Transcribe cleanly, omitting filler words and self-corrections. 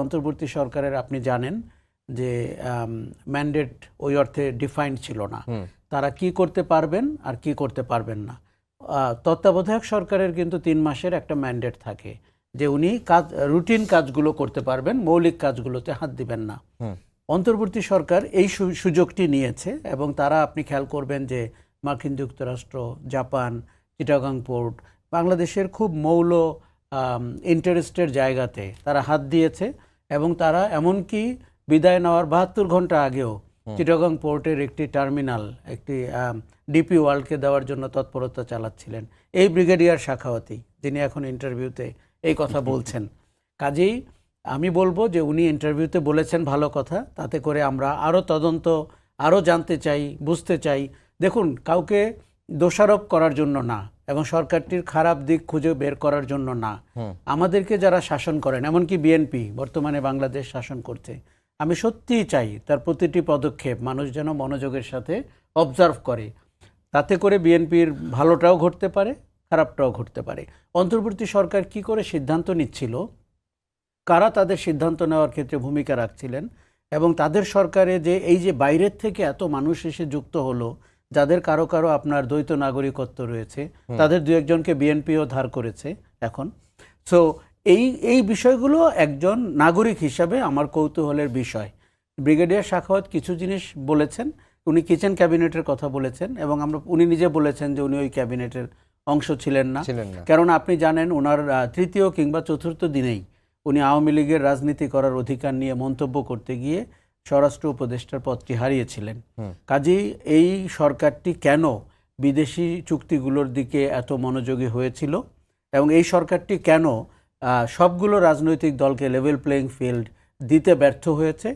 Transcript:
অন্তর্বর্তী সরকারের আপনি জানেন যে ম্যান্ডেট ওই অর্থে ডিফাইন্ড ছিল না, তারা কি করতে পারবেন আর কি করতে পারবেন না। তত্ত্বাবধায়ক সরকারের কিন্তু 3 মাসের একটা ম্যান্ডেট থাকে যে উনি রুটিন কাজগুলো করতে পারবেন, মৌলিক কাজগুলোতে হাত দিবেন না। অন্তর্বর্তী সরকার এই সুযোগটি নিয়েছে এবং তারা আপনি খেয়াল করবেন যে মার্কিন যুক্তরাষ্ট্র, জাপান, চিটাগাং পোর্ট, বাংলাদেশের খুব মৌল ইন্টারেস্টের জায়গাতে তারা হাত দিয়েছে এবং তারা এমনকি বিদায় নেওয়ার 72 ঘন্টা আগেও চিটাগাং পোর্টের একটি টার্মিনাল একটি ডিপি ওয়ার্ল্ডকে দেওয়ার জন্য তৎপরতা চালাচ্ছিলেন এই ব্রিগেডিয়ার শাখাওয়াতি, যিনি এখন ইন্টারভিউতে এই কথা বলছেন। কাজেই আমি বলবো যে উনি ইন্টারভিউতে বলেছেন ভালো কথা, তাতে করে আমরা আরও তদন্ত আরও জানতে চাই, বুঝতে চাই। দেখুন, কাউকে দোষারোপ করার জন্য না এবং সরকারটির খারাপ দিক খুঁজে বের করার জন্য না, আমাদেরকে যারা শাসন করেন, এমনকি বিএনপি বর্তমানে বাংলাদেশ শাসন করছে, আমি সত্যিই চাই তার প্রতিটি পদক্ষেপ মানুষ যেন মনোযোগের সাথে অবজার্ভ করে, তাতে করে বিএনপির ভালোটাও ঘটতে পারে, খারাপটাও ঘটতে পারে। অন্তর্বর্তী সরকার কি করে সিদ্ধান্ত নিচ্ছিল, কারা তাদের সিদ্ধান্ত নেওয়ার ক্ষেত্রে ভূমিকা রাখছিলেন এবং তাদের সরকারে যে এই যে বাইরের থেকে এত মানুষ এসে যুক্ত হলো, যাদের কারো কারো আপনার দ্বৈত নাগরিকত্ব রয়েছে, তাদের 2-1জনকে বিএনপিও ধার করেছে এখন। সো এই বিষয়গুলো একজন নাগরিক হিসাবে আমার কৌতূহলের বিষয়। ব্রিগেডিয়ার শাখাওয়াত কিছু জিনিস বলেছেন, উনি কিচেন ক্যাবিনেটের কথা বলেছেন এবং উনি নিজে বলেছেন যে উনি ওই ক্যাবিনেটের অংশ ছিলেন না। কারণ আপনি জানেন ওনার 3য় কিংবা 4র্থ দিনেই উনি আওয়ামী লীগের রাজনীতি করার অধিকার নিয়ে মন্তব্য করতে গিয়ে স্বরাষ্ট্র উপদেষ্টার পদটি হারিয়েছিলেন। কাজেই এই সরকারটি কেন বিদেশি চুক্তিগুলোর দিকে এত মনোযোগী হয়েছিল এবং এই সরকারটি কেন সবগুলো রাজনৈতিক দলকে লেভেল প্লেইং ফিল্ড দিতে ব্যর্থ হয়েছে।